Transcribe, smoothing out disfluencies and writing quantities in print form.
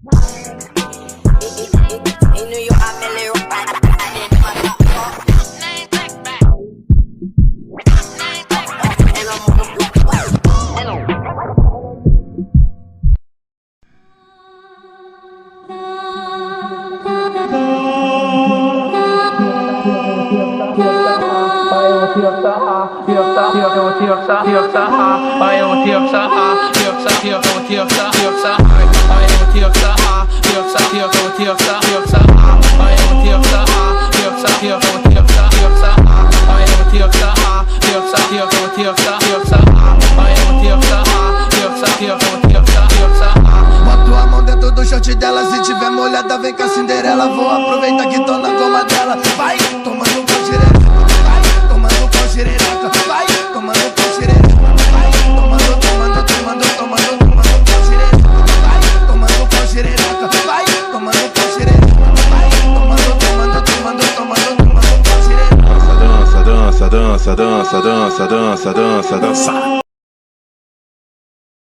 Em New York, I'm in New Boto a mão dentro do short dela, se tiver molhada vem com a Cinderela. Vou aproveitar que tô na goma dela. Vai tomando pau xereca, vai tomando pau xereca, vai tomando pau xereca, vai tomando pau xereca, vai tomando pau xereca, vai tomando pau xereca, vai tomando pau xereca. Dança, dança, dança, dança, dança, dança, dança, dança.